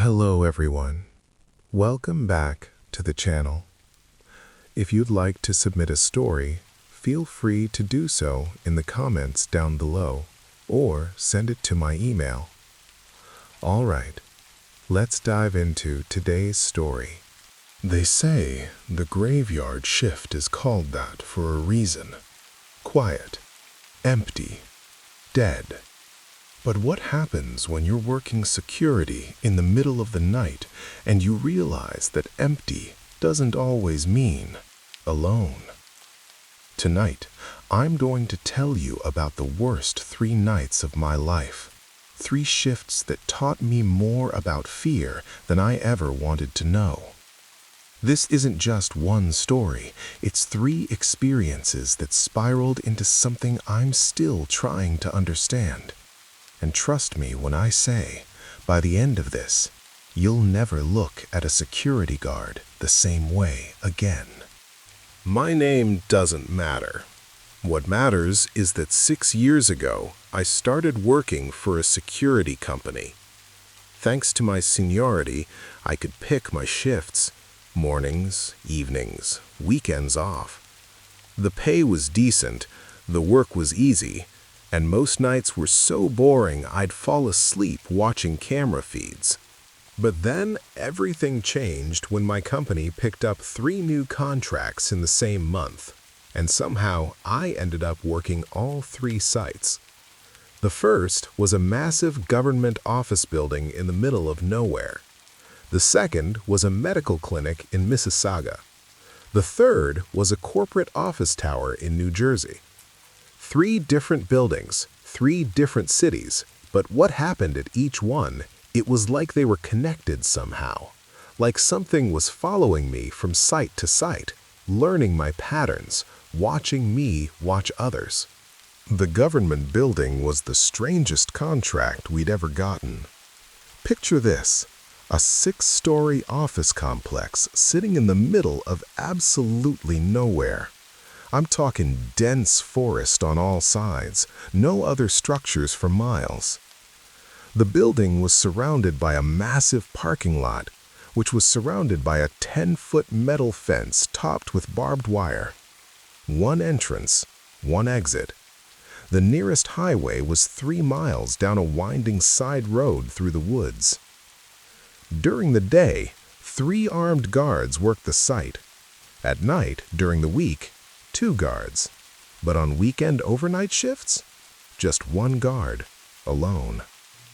Hello everyone. Welcome back to the channel. If you'd like to submit a story, feel free to do so in the comments down below or send it to my email. Alright, let's dive into today's story. They say the graveyard shift is called that for a reason. Quiet, empty, dead. But what happens when you're working security in the middle of the night and you realize that empty doesn't always mean alone? Tonight, I'm going to tell you about the worst 3 nights of my life. 3 shifts that taught me more about fear than I ever wanted to know. This isn't just one story, it's 3 experiences that spiraled into something I'm still trying to understand. And trust me when I say, by the end of this, you'll never look at a security guard the same way again. My name doesn't matter. What matters is that 6 years ago, I started working for a security company. Thanks to my seniority, I could pick my shifts, mornings, evenings, weekends off. The pay was decent, the work was easy, and most nights were so boring I'd fall asleep watching camera feeds. But then everything changed when my company picked up 3 new contracts in the same month, and somehow I ended up working all 3 sites. The first was a massive government office building in the middle of nowhere. The second was a medical clinic in Mississauga. The third was a corporate office tower in New Jersey. 3 different buildings, 3 different cities, but what happened at each one, it was like they were connected somehow. Like something was following me from site to site, learning my patterns, watching me watch others. The government building was the strangest contract we'd ever gotten. Picture this, a 6-story office complex sitting in the middle of absolutely nowhere. I'm talking dense forest on all sides, no other structures for miles. The building was surrounded by a massive parking lot, which was surrounded by a 10-foot metal fence topped with barbed wire. 1 entrance, 1 exit. The nearest highway was 3 miles down a winding side road through the woods. During the day, 3 armed guards worked the site. At night, during the week, 2 guards, but on weekend overnight shifts, just 1 guard, alone.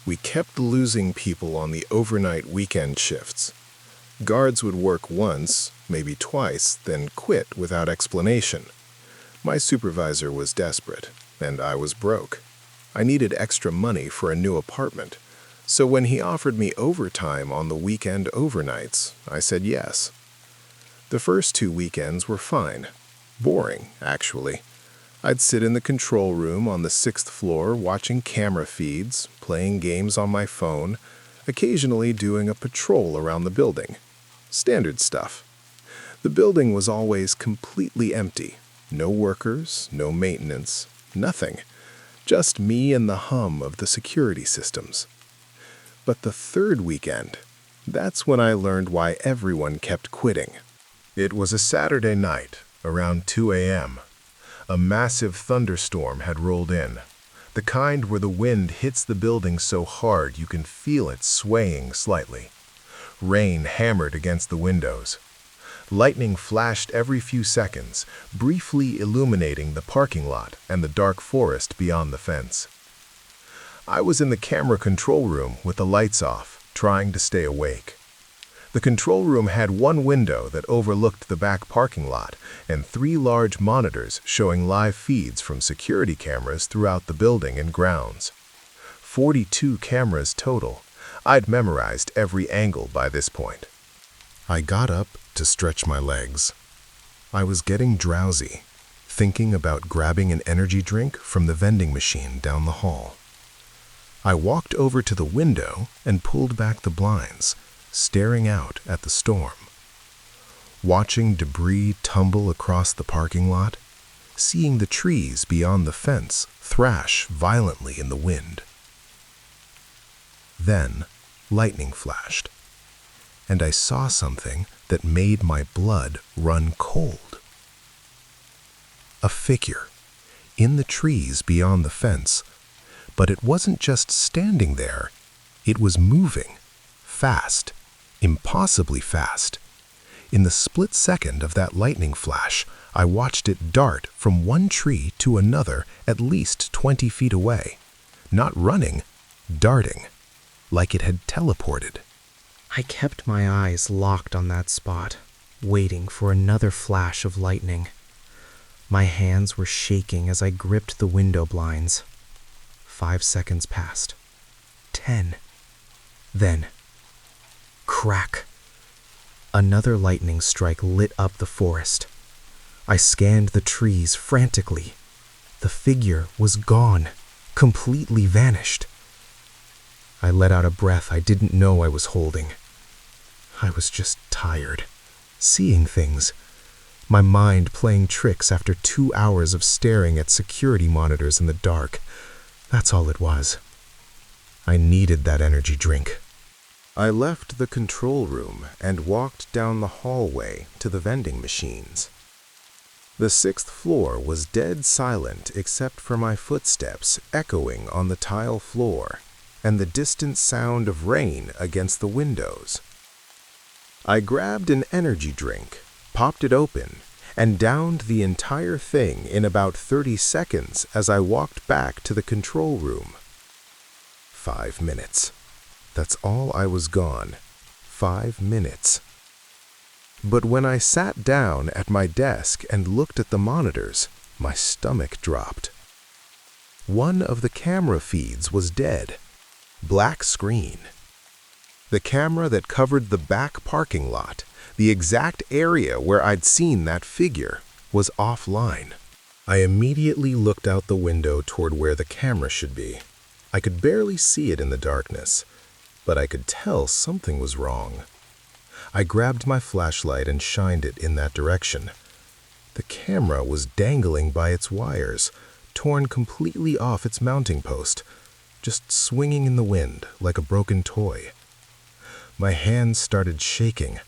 We kept losing people on the overnight weekend shifts. Guards would work once, maybe twice, then quit without explanation. My supervisor was desperate, and I was broke. I needed extra money for a new apartment, so when he offered me overtime on the weekend overnights, I said yes. The first 2 weekends were fine. Boring, actually. I'd sit in the control room on the 6th floor watching camera feeds, playing games on my phone, occasionally doing a patrol around the building. Standard stuff. The building was always completely empty. No workers, no maintenance, nothing. Just me and the hum of the security systems. But the 3rd weekend, that's when I learned why everyone kept quitting. It was a Saturday night. Around 2 a.m., a massive thunderstorm had rolled in, the kind where the wind hits the building so hard you can feel it swaying slightly. Rain hammered against the windows. Lightning flashed every few seconds, briefly illuminating the parking lot and the dark forest beyond the fence. I was in the camera control room with the lights off, trying to stay awake. The control room had 1 window that overlooked the back parking lot and 3 large monitors showing live feeds from security cameras throughout the building and grounds. 42 cameras total. I'd memorized every angle by this point. I got up to stretch my legs. I was getting drowsy, thinking about grabbing an energy drink from the vending machine down the hall. I walked over to the window and pulled back the blinds, staring out at the storm. Watching debris tumble across the parking lot, seeing the trees beyond the fence thrash violently in the wind. Then, lightning flashed, and I saw something that made my blood run cold. A figure in the trees beyond the fence, but it wasn't just standing there, it was moving, fast, impossibly fast. In the split second of that lightning flash, I watched it dart from one tree to another at least 20 feet away. Not running, darting, like it had teleported. I kept my eyes locked on that spot, waiting for another flash of lightning. My hands were shaking as I gripped the window blinds. 5 seconds passed. 10. Then, crack. Another lightning strike lit up the forest. I scanned the trees frantically. The figure was gone, completely vanished. I let out a breath I didn't know I was holding. I was just tired, seeing things. My mind playing tricks after 2 hours of staring at security monitors in the dark. That's all it was. I needed that energy drink. I left the control room and walked down the hallway to the vending machines. The 6th floor was dead silent except for my footsteps echoing on the tile floor and the distant sound of rain against the windows. I grabbed an energy drink, popped it open, and downed the entire thing in about 30 seconds as I walked back to the control room. 5 minutes. That's all I was gone. 5 minutes. But when I sat down at my desk and looked at the monitors, my stomach dropped. One of the camera feeds was dead. Black screen. The camera that covered the back parking lot, the exact area where I'd seen that figure, was offline. I immediately looked out the window toward where the camera should be. I could barely see it in the darkness, but I could tell something was wrong. I grabbed my flashlight and shined it in that direction. The camera was dangling by its wires, torn completely off its mounting post, just swinging in the wind like a broken toy. My hands started shaking.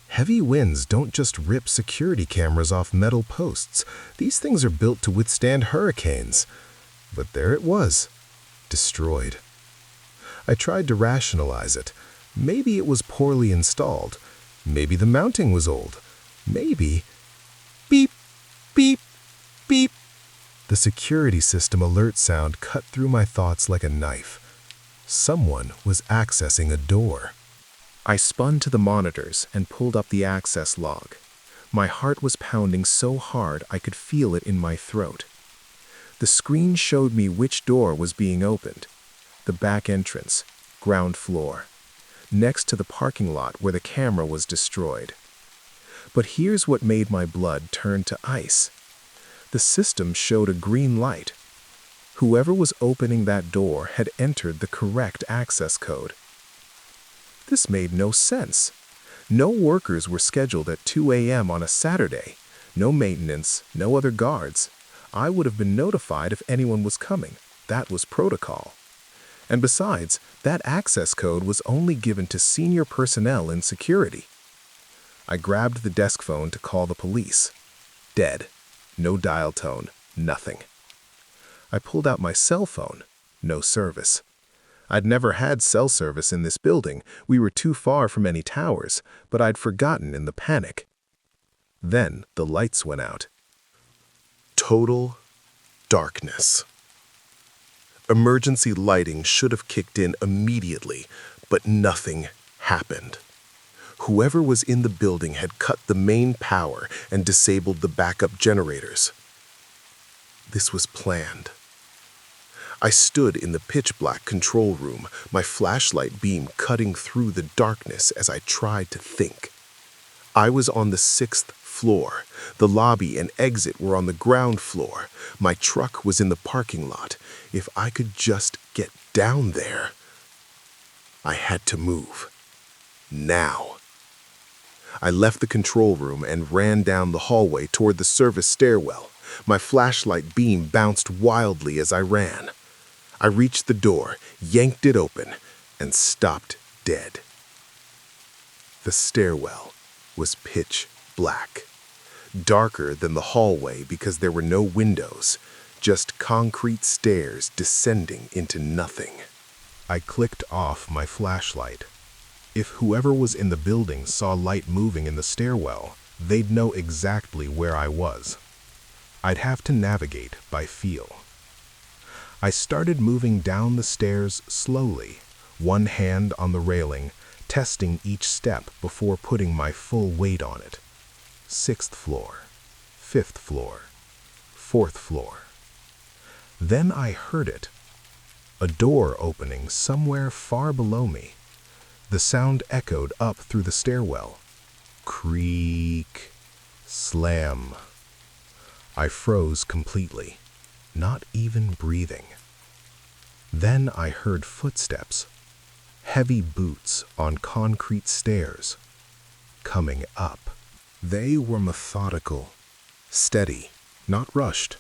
Heavy winds don't just rip security cameras off metal posts. These things are built to withstand hurricanes. But there it was, destroyed. I tried to rationalize it. Maybe it was poorly installed. Maybe the mounting was old. Maybe... Beep, beep, beep. The security system alert sound cut through my thoughts like a knife. Someone was accessing a door. I spun to the monitors and pulled up the access log. My heart was pounding so hard I could feel it in my throat. The screen showed me which door was being opened. The back entrance, ground floor, next to the parking lot where the camera was destroyed. But here's what made my blood turn to ice. The system showed a green light. Whoever was opening that door had entered the correct access code. This made no sense. No workers were scheduled at 2 a.m. on a Saturday. No maintenance, no other guards. I would have been notified if anyone was coming. That was protocol. And besides, that access code was only given to senior personnel in security. I grabbed the desk phone to call the police. Dead. No dial tone. Nothing. I pulled out my cell phone. No service. I'd never had cell service in this building. We were too far from any towers, but I'd forgotten in the panic. Then the lights went out. Total darkness. Emergency lighting should have kicked in immediately, but nothing happened. Whoever was in the building had cut the main power and disabled the backup generators. This was planned. I stood in the pitch-black control room, my flashlight beam cutting through the darkness as I tried to think. I was on the 6th floor. The lobby and exit were on the ground floor. My truck was in the parking lot. If I could just get down there. I had to move. Now. I left the control room and ran down the hallway toward the service stairwell. My flashlight beam bounced wildly as I ran. I reached the door, yanked it open, and stopped dead. The stairwell was pitch black, darker than the hallway because there were no windows, just concrete stairs descending into nothing. I clicked off my flashlight. If whoever was in the building saw light moving in the stairwell, they'd know exactly where I was. I'd have to navigate by feel. I started moving down the stairs slowly, one hand on the railing, testing each step before putting my full weight on it. 6th floor, 5th floor, 4th floor. Then I heard it. A door opening somewhere far below me. The sound echoed up through the stairwell. Creak, slam. I froze completely, not even breathing. Then I heard footsteps, heavy boots on concrete stairs, coming up. They were methodical, steady, not rushed,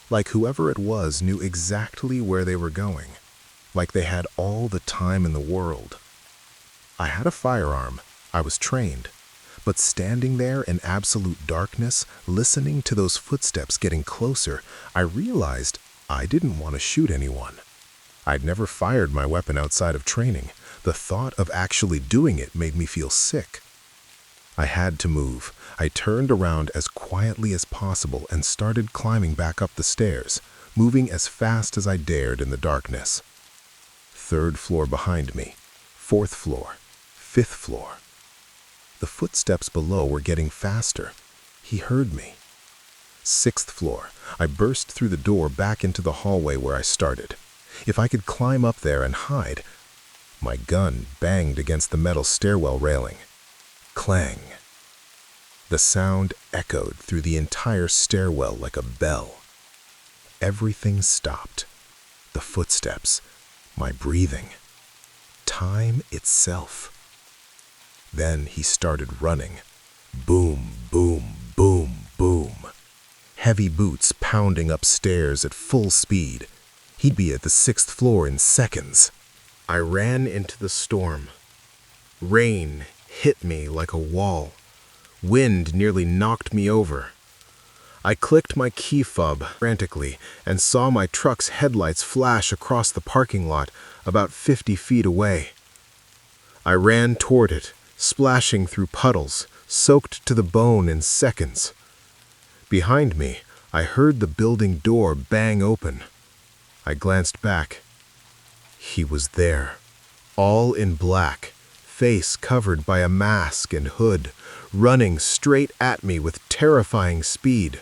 like whoever it was knew exactly where they were going, like they had all the time in the world. I had a firearm, I was trained, but standing there in absolute darkness, listening to those footsteps getting closer, I realized I didn't want to shoot anyone. I'd never fired my weapon outside of training. The thought of actually doing it made me feel sick. I had to move. I turned around as quietly as possible and started climbing back up the stairs, moving as fast as I dared in the darkness. 3rd floor behind me, 4th floor, 5th floor. The footsteps below were getting faster. He heard me. 6th floor. I burst through the door back into the hallway where I started. If I could climb up there and hide. My gun banged against the metal stairwell railing. Clang. The sound echoed through the entire stairwell like a bell. Everything stopped. The footsteps, my breathing, time itself. Then he started running. Boom, boom, boom, boom. Heavy boots pounding upstairs at full speed. He'd be at the 6th floor in seconds. I ran into the storm. Rain hit me like a wall. Wind nearly knocked me over. I clicked my key fob frantically and saw my truck's headlights flash across the parking lot about 50 feet away. I ran toward it, splashing through puddles, soaked to the bone in seconds. Behind me, I heard the building door bang open. I glanced back. He was there, all in black, face covered by a mask and hood, running straight at me with terrifying speed.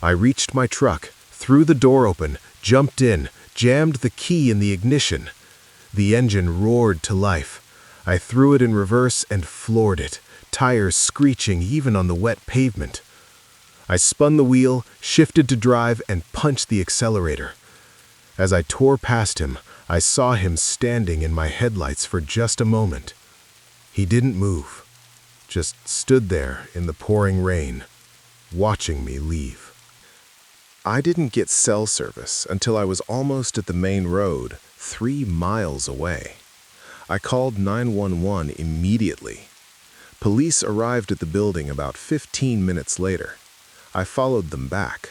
I reached my truck, threw the door open, jumped in, jammed the key in the ignition. The engine roared to life. I threw it in reverse and floored it, tires screeching even on the wet pavement. I spun the wheel, shifted to drive, and punched the accelerator. As I tore past him, I saw him standing in my headlights for just a moment. He didn't move, just stood there in the pouring rain, watching me leave. I didn't get cell service until I was almost at the main road, 3 miles away. I called 911 immediately. Police arrived at the building about 15 minutes later. I followed them back.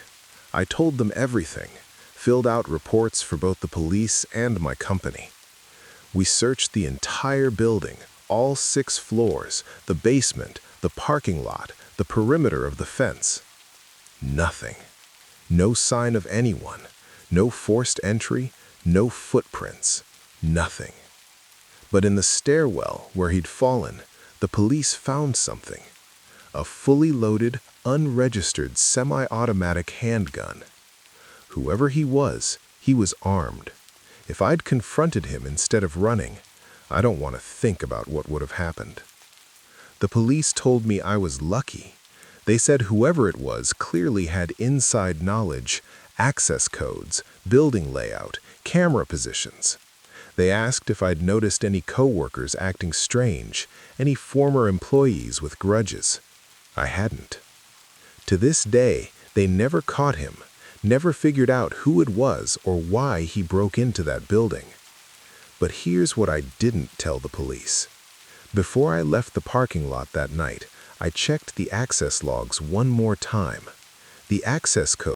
I told them everything, filled out reports for both the police and my company. We searched the entire building, all 6 floors, the basement, the parking lot, the perimeter of the fence. Nothing. No sign of anyone. No forced entry, no footprints. Nothing. But in the stairwell where he'd fallen, the police found something. A fully loaded, unregistered semi-automatic handgun. Whoever he was armed. If I'd confronted him instead of running, I don't want to think about what would have happened. The police told me I was lucky. They said whoever it was clearly had inside knowledge, access codes, building layout, camera positions. They asked if I'd noticed any coworkers acting strange, any former employees with grudges. I hadn't. To this day, they never caught him, never figured out who it was or why he broke into that building. But here's what I didn't tell the police. Before I left the parking lot that night, I checked the access logs one more time. The access code